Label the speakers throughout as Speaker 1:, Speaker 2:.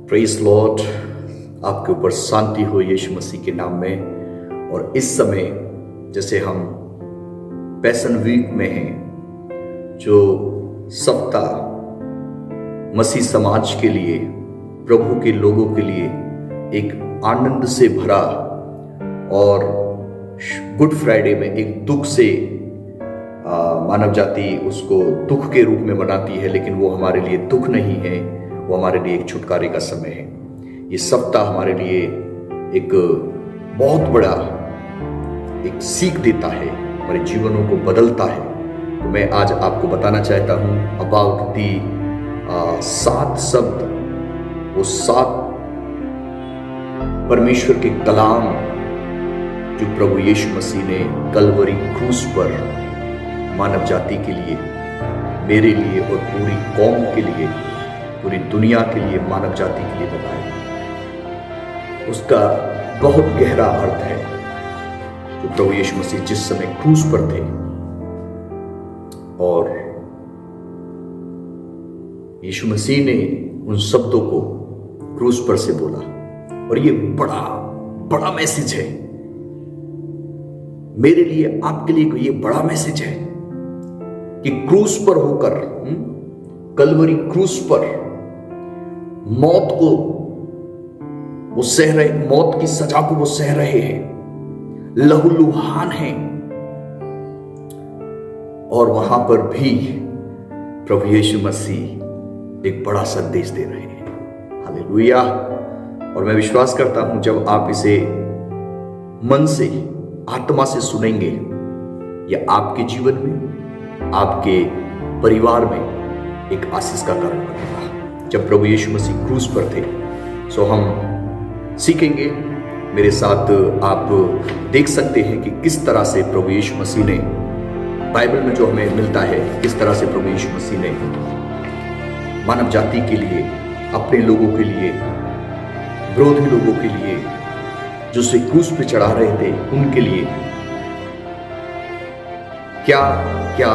Speaker 1: Praise Lord, आपके ऊपर शांति हो यीशु मसीह के नाम में। और इस समय जैसे हम पैशन वीक में हैं, जो सप्ताह मसीह समाज के लिए, प्रभु के लोगों के लिए एक आनंद से भरा, और गुड फ्राइडे में एक दुख से मानव जाति उसको दुख के रूप में मनाती है, लेकिन वो हमारे लिए दुख नहीं है, वो हमारे लिए एक छुटकारे का समय है। ये सप्ताह हमारे लिए एक बहुत बड़ा एक सीख देता है, हमारे जीवनों को बदलता है। तो मैं आज आपको बताना चाहता हूँ अबाउट दी 7 शब्द, वो 7 परमेश्वर के कलाम जो प्रभु यीशु मसीह ने कलवरी क्रूस पर मानव जाति के लिए, मेरे लिए और पूरी कौम के लिए, पूरी दुनिया के लिए, मानव जाति के लिए बताया। उसका बहुत गहरा अर्थ है। जो प्रभु यीशु मसीह जिस समय क्रूस पर थे और यीशु मसीह ने उन शब्दों को क्रूस पर से बोला, और ये बड़ा बड़ा मैसेज है मेरे लिए, आपके लिए। ये बड़ा मैसेज है कि क्रूस पर होकर, कलवरी क्रूस पर मौत को वो सह रहे, मौत की सजा को वो सह रहे हैं, लहूलुहान हैं, और वहां पर भी प्रभु यीशु मसीह एक बड़ा संदेश दे रहे हैं। हालेलुया। और मैं विश्वास करता हूं जब आप इसे मन से, आत्मा से सुनेंगे, या आपके जीवन में, आपके परिवार में एक आशीष का कारण बनेगा। जब प्रभु यीशु मसीह क्रूस पर थे, सो हम सीखेंगे। मेरे साथ आप देख सकते हैं कि किस तरह से प्रभु यीशु मसीह ने, बाइबल में जो हमें मिलता है, किस तरह से प्रभु यीशु मसीह ने मानव जाति के लिए, अपने लोगों के लिए, विरोधी लोगों के लिए, जो उसे क्रूस पे चढ़ा रहे थे, उनके लिए क्या क्या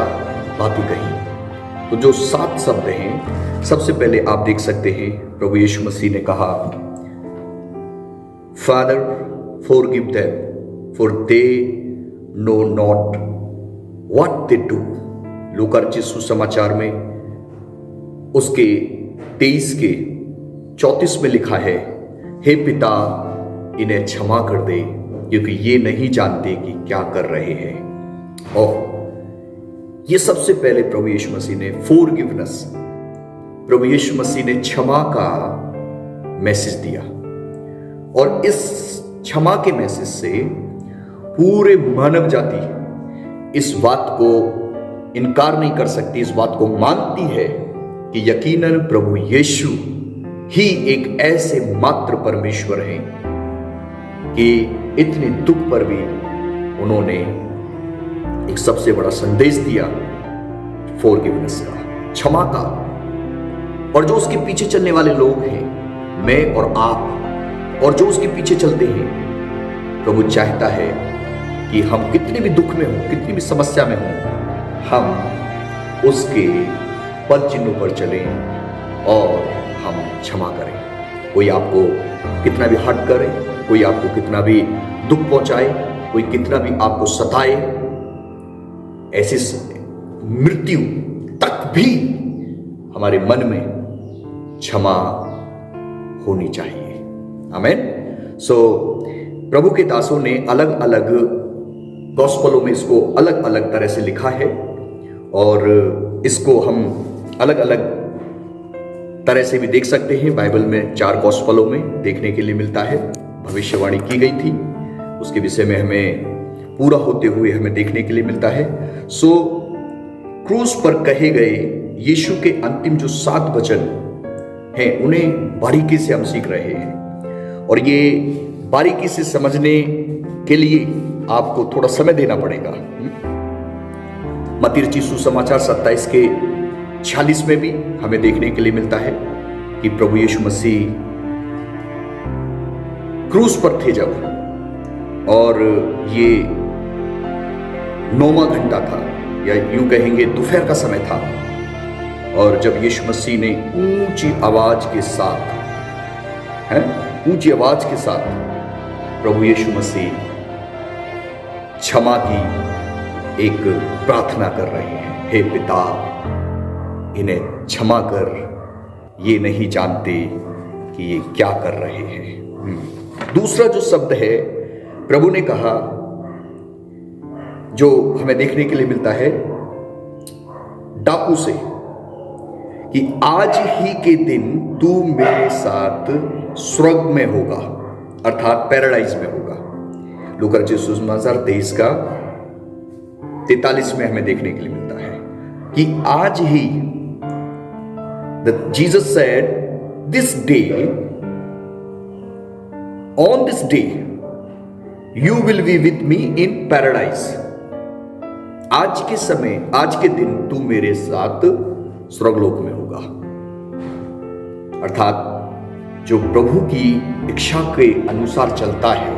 Speaker 1: बातें कही। तो जो 7 शब्द हैं, सबसे पहले आप देख सकते हैं प्रभु यीशु मसीह ने कहा, father forgive them for they know not what they do. लूका रचित सुसमाचार में उसके 23 के 34 में लिखा है, हे पिता इन्हें क्षमा कर दे, क्योंकि ये नहीं जानते कि क्या कर रहे हैं। और ये सबसे पहले प्रभु यीशु मसीह ने फॉरगिवनेस, प्रभु यीशु मसीह ने क्षमा का मैसेज दिया, और इस क्षमा के मैसेज से पूरे मानव जाति इस बात को इनकार नहीं कर सकती, इस बात को मानती है कि यकीनन प्रभु यीशु ही एक ऐसे मात्र परमेश्वर हैं कि इतने दुख पर भी उन्होंने एक सबसे बड़ा संदेश दिया, फॉरगिवनेस का, क्षमा का। और जो उसके पीछे चलने वाले लोग हैं, मैं और आप, और जो उसके पीछे चलते हैं, प्रभु चाहता है कि हम कितने भी दुख में हों, कितनी भी समस्या में हों, हम उसके पद चिन्हों पर चलें और हम क्षमा करें। कोई आपको कितना भी हर्ट करे, कोई आपको कितना भी दुख पहुंचाए, कोई कितना भी आपको सताए, ऐसी मृत्यु तक भी हमारे मन में क्षमा होनी चाहिए। आमीन। सो प्रभु के दासों ने अलग अलग गॉस्पलों में इसको अलग अलग तरह से लिखा है, और इसको हम अलग अलग तरह से भी देख सकते हैं। बाइबल में 4 गॉस्पलों में देखने के लिए मिलता है, भविष्यवाणी की गई थी, उसके विषय में हमें पूरा होते हुए हमें देखने के लिए मिलता है। सो क्रूस पर कहे गए यीशु के अंतिम जो 7 वचन हैं, उन्हें बारीकी से हम सीख रहे हैं, और ये बारीकी से समझने के लिए आपको थोड़ा समय देना पड़ेगा। मत्ती रचित सुसमाचार 27 के 46 में भी हमें देखने के लिए मिलता है कि प्रभु यीशु मसीह क्रूस पर थे जब, और ये 9वां घंटा था, या यूं कहेंगे दोपहर का समय था, और जब यीशु मसीह ने ऊंची आवाज के साथ है, ऊंची आवाज के साथ प्रभु यीशु मसीह क्षमा की एक प्रार्थना कर रहे हैं। हे पिता, इन्हें क्षमा कर, ये नहीं जानते कि ये क्या कर रहे हैं। दूसरा जो शब्द है प्रभु ने कहा, जो हमें देखने के लिए मिलता है डाकू से, कि आज ही के दिन तू मेरे साथ स्वर्ग में होगा, अर्थात पैराडाइज में होगा। लूका रचित सुसमाचार 23 का 43 में हमें देखने के लिए मिलता है कि आज ही Jesus said, this day, on this day you will be with me in paradise. आज के समय, आज के दिन तू मेरे साथ स्वर्गलोक में होगा। अर्थात जो प्रभु की इच्छा के अनुसार चलता है,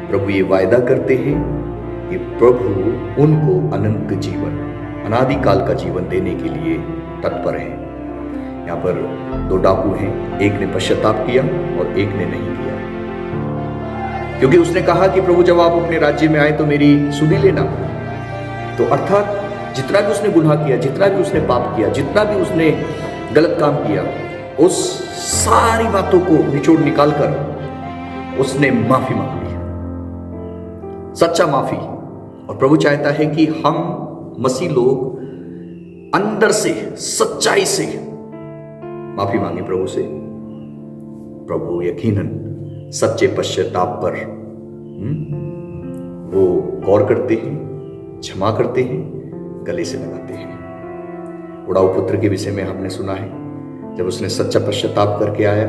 Speaker 1: प्रभु ये वायदा करते हैं कि प्रभु उनको अनंत जीवन, अनादिकाल का जीवन देने के लिए तत्पर है। यहाँ पर दो डाकू हैं, एक ने पश्चाताप किया और एक ने नहीं किया, क्योंकि उसने कहा कि प्रभु जब आप अपने राज्य में आए तो मेरी सुधि लेना। तो अर्थात जितना भी उसने गुनाह किया, जितना भी उसने पाप किया, जितना भी उसने गलत काम किया, उस सारी बातों को निचोड़ निकाल कर उसने माफी मांग ली, सच्चा माफी। और प्रभु चाहता है कि हम मसीह लोग अंदर से, सच्चाई से माफी मांगे प्रभु से। प्रभु यकीनन सच्चे पश्चाताप पर वो गौर करते हैं, क्षमा करते हैं, गले से लगाते हैं। उड़ाऊ पुत्र के विषय में हमने सुना है, जब उसने सच्चा पश्चाताप करके आया,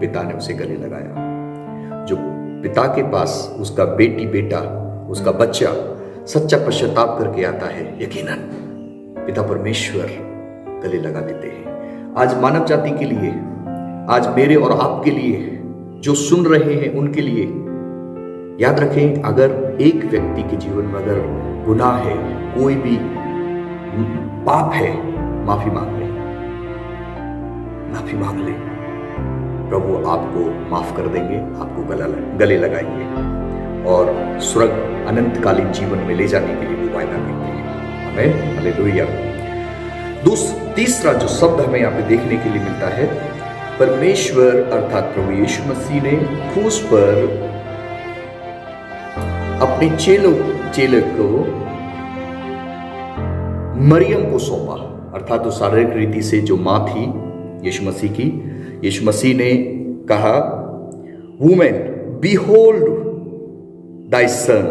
Speaker 1: पिता ने उसे गले लगाया। जो पिता के पास उसका बेटा, उसका बच्चा सच्चा पश्चाताप करके आता है, यकीनन पिता परमेश्वर गले लगा देते हैं। आज मानव जाति के लिए, आज मेरे और आपके लिए, जो सुन रहे हैं उनके लिए याद रखें, अगर एक व्यक्ति के जीवन में अगर गुनाह है, कोई भी पाप है, माफी मांग ले, माफी मांग ले, प्रभु आपको माफ कर देंगे, आपको गले लगाएंगे और स्वर्ग अनंतकालीन जीवन में ले जाने के लिए वो वायदा करते हैं। आमीन, हालेलुया। तीसरा जो शब्द हमें यहाँ पे देखने के लिए मिलता है, परमेश्वर अर्थात प्रभु यीशु मसीह ने क्रूस पर अपने चेले को मरियम को सौंपा। अर्थात तो शारीरिक रीति से जो मां थी यीशु मसीह की, यीशु मसीह ने कहा, woman behold thy son,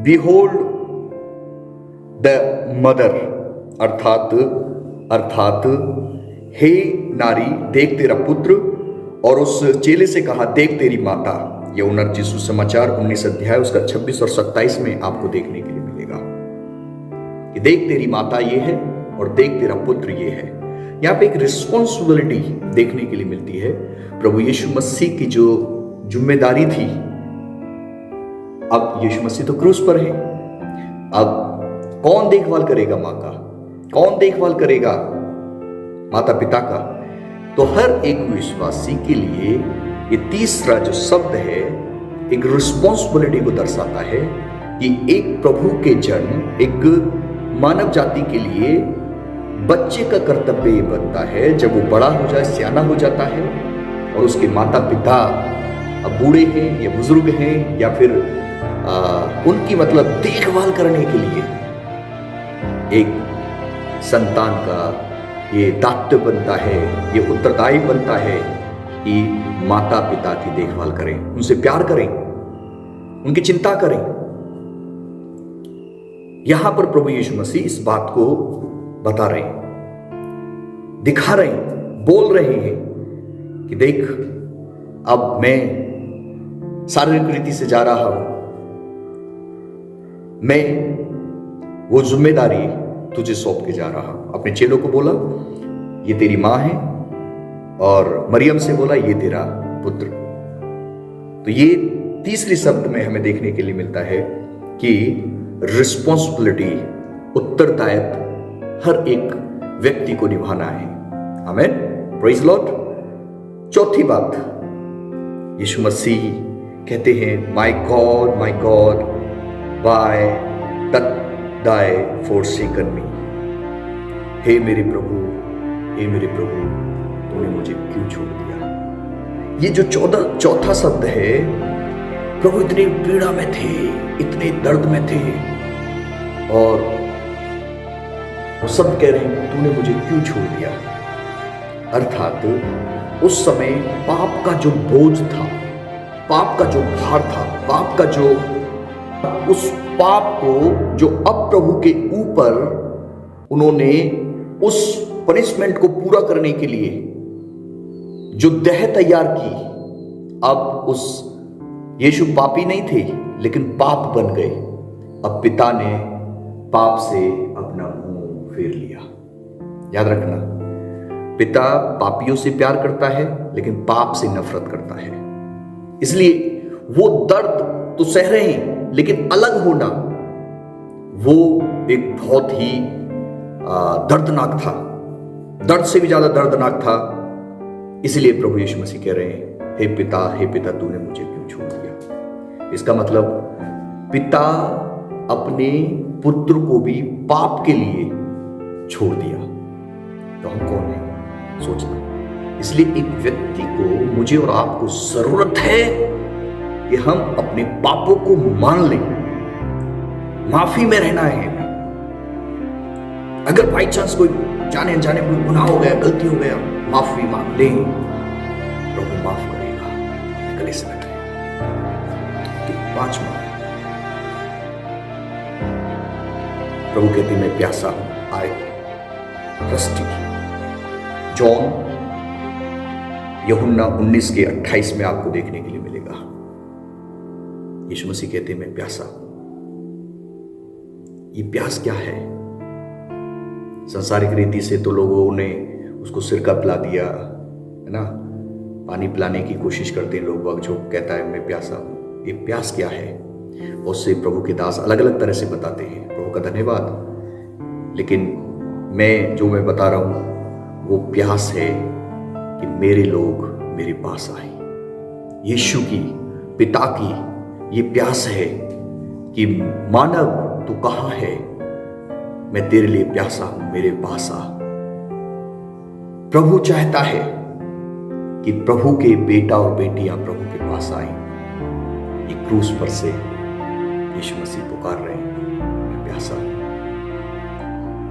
Speaker 1: behold the mother, अर्थात हे नारी देख तेरा पुत्र, और उस चेले से कहा देख तेरी माता। यूहन्ना रचित सुसमाचार 19 अध्याय उसका 26 और 27 में आपको देखने के लिए मिलेगा कि देख तेरी माता ये है और देख तेरा पुत्र ये है। यहाँ पे एक रिस्पॉन्सिबिलिटी देखने के लिए मिलती है। प्रभु यीशु मसीह की जो जिम्मेदारी थी, अब यीशु मसीह तो क्रूस पर है, अब कौन देखभाल करेगा मां का, कौन देखभाल करेगा माता पिता का? तो हर एक विश्वासी के लिए ये तीसरा जो शब्द है एक रिस्पॉन्सिबिलिटी को दर्शाता है कि एक प्रभु के जन, एक मानव जाति के लिए बच्चे का कर्तव्य ये बनता है, जब वो बड़ा हो जाए, सियाना हो जाता है और उसके माता पिता अब बूढ़े हैं या बुजुर्ग हैं या फिर उनकी मतलब देखभाल करने के लिए एक संतान का ये दायित्व बनता है, ये उत्तरदायी बनता है कि माता पिता की देखभाल करें, उनसे प्यार करें, उनकी चिंता करें। यहां पर प्रभु यीशु मसीह इस बात को बता रहे हैं, दिखा रहे हैं, बोल रहे हैं कि देख अब मैं शारीरिक रीति से जा रहा हूं, मैं वो जिम्मेदारी तुझे सौंप के जा रहा हूं। अपने चेलों को बोला ये तेरी मां है और मरियम से बोला ये तेरा पुत्र। तो ये तीसरी शब्द में हमें देखने के लिए मिलता है कि रिस्पॉन्सिबिलिटी, उत्तरदायित्व हर एक व्यक्ति को निभाना है। आमीन, प्रेज लॉर्ड। चौथी बात यीशु मसीह कहते हैं, my God why doth thy forsaken me. हे मेरे प्रभु तूने मुझे क्यों छोड़ दिया। ये जो चौथा शब्द है, प्रभु इतनी पीड़ा में थे, इतने दर्द में थे, और वो सब कह रहे हैं तूने मुझे क्यों छोड़ दिया। अर्थात उस समय पाप का जो बोझ था, पाप का जो भार था, पाप का जो उस पाप को जो अब प्रभु के ऊपर उन्होंने उस पनिशमेंट को पूरा करने के लिए जो देह तैयार की, अब उस यीशु पापी नहीं थे लेकिन पाप बन गए। अब पिता ने पाप से अपना मुंह फेर लिया। याद रखना, पिता पापियों से प्यार करता है लेकिन पाप से नफरत करता है। इसलिए वो दर्द तो सह रहे हैं, लेकिन अलग होना वो एक बहुत ही दर्दनाक था, दर्द से भी ज्यादा दर्दनाक था। इसलिए प्रभु यीशु मसीह कह रहे हैं, हे पिता तूने मुझे क्यों छोड़ दिया। इसका मतलब पिता अपने पुत्र को भी पाप के लिए छोड़ दिया। तो हम कौन हैं सोचना। इसलिए एक व्यक्ति को, मुझे और आपको जरूरत है कि हम अपने पापों को मान लें, माफी में रहना है। अगर बाई चांस कोई जाने अनजाने कोई गुनाह हो गया, गलती हो गया, माफी मांग लें, प्रभु माफ करेगा। गले से लगे। 5वां, प्रभु कहते मैं प्यासा हूं, आई थर्स्टी। जॉन यूहन्ना 19:28 में आपको देखने के लिए मिलेगा। यीशु मसीह कहते मैं प्यासा हूं। ये प्यास क्या है? सांसारिक रीति से तो लोगों ने उसको सिरका पिला दिया, है ना, पानी पिलाने की कोशिश करते हैं लोग, जो कहता है मैं प्यासा हूं। ये प्यास क्या है? उससे प्रभु के दास अलग अलग तरह से बताते हैं। प्रभु का धन्यवाद। लेकिन मैं बता रहा हूं वो प्यास है कि मेरे लोग मेरे पास आए। यीशु की, पिता की ये प्यास है कि मानव तू कहां है, मैं तेरे लिए प्यासा हूं, मेरे पास आ। प्रभु चाहता है कि प्रभु के बेटा और बेटियां प्रभु के पास आए। ये क्रूस पर से यीशु मसीह पुकार रहे हैं, मैं प्यासा हूं।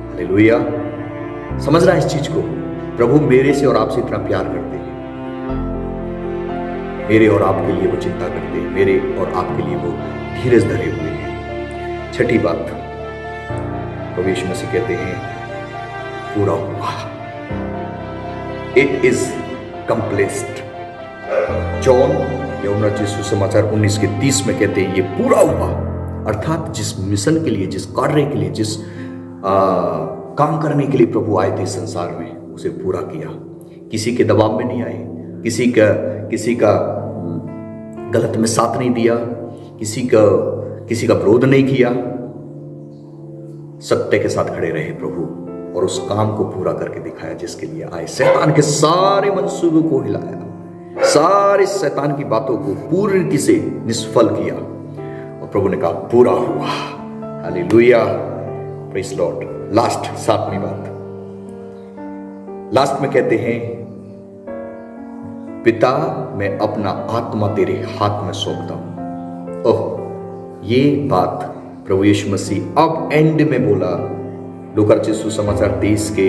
Speaker 1: हालेलुया। समझ रहा है इस चीज को? प्रभु मेरे से और आपसे इतना प्यार करते हैं, मेरे और आपके लिए वो चिंता करते हैं, मेरे और आपके लिए वो धीरज धरे हुए हैं। छठी बात, प्रभु यीशु मसीह कहते हैं पूरा हुआ, इट इज कंप्लीट। जॉन यूहन्ना सुसमाचार 19:30 में कहते हैं ये पूरा हुआ। अर्थात जिस मिशन के लिए, जिस कार्य के लिए, जिस काम करने के लिए प्रभु आए थे संसार में, उसे पूरा किया। किसी के दबाव में नहीं आए, किसी का गलत में साथ नहीं दिया, किसी का विरोध नहीं किया। सत्य के साथ खड़े रहे प्रभु और उस काम को पूरा करके दिखाया जिसके लिए आए। शैतान के सारे मंसूबों को हिलाया, सारे शैतान की बातों को पूरी रीति से निष्फल किया और प्रभु ने कहा पूरा हुआ। Hallelujah, praise Lord. लास्ट 7वीं बात, लास्ट में कहते हैं पिता मैं अपना आत्मा तेरे हाथ में सौंपता हूं। ओह, ये बात प्रभु यीशु मसीह अब एंड में बोला। लूका रचित सुसमाचार 23 के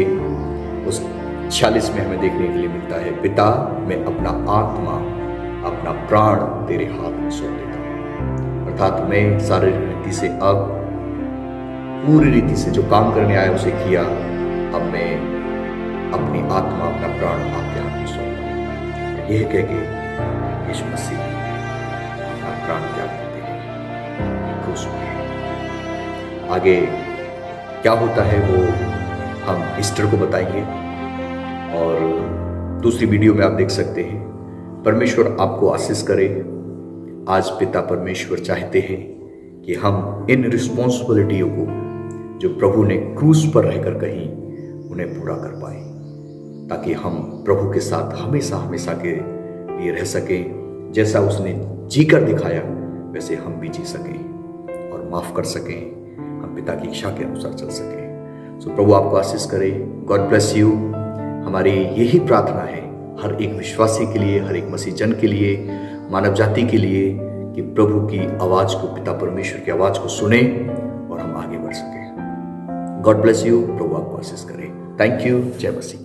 Speaker 1: उस 46 में हमें देखने के लिए मिलता है, पिता मैं अपना आत्मा, अपना प्राण तेरे हाथ में सौंप देता हूं। अर्थात मैं शारीरिक रीति से, अब पूरी रीति से जो काम करने आया उसे किया। अब मैं अपनी आत्मा, अपना प्राण आपके हाथ में सौंपता हूं। यह कह के यीशु मसीह अपना प्राण त्याग देते हैं क्रूस पर। आगे क्या होता है वो हम ईस्टर को बताएंगे और दूसरी वीडियो में आप देख सकते हैं। परमेश्वर आपको आशीष करे। आज पिता परमेश्वर चाहते हैं कि हम इन रिस्पॉन्सिबिलिटियों को जो प्रभु ने क्रूस पर रहकर कही, उन्हें पूरा कर पाए, ताकि हम प्रभु के साथ हमेशा हमेशा के लिए रह सकें, जैसा उसने जी कर दिखाया वैसे हम भी जी सकें और माफ कर सकें, हम पिता की इच्छा के अनुसार चल सकें। सो प्रभु आपको आशीष करे। God bless you. हमारी यही प्रार्थना है हर एक विश्वासी के लिए, हर एक मसीह जन के लिए, मानव जाति के लिए, कि प्रभु की आवाज को, पिता परमेश्वर की आवाज को सुने और हम आगे बढ़ सकें। God bless you. प्रभु आपको आशीष करे। Thank you. जय मसीह।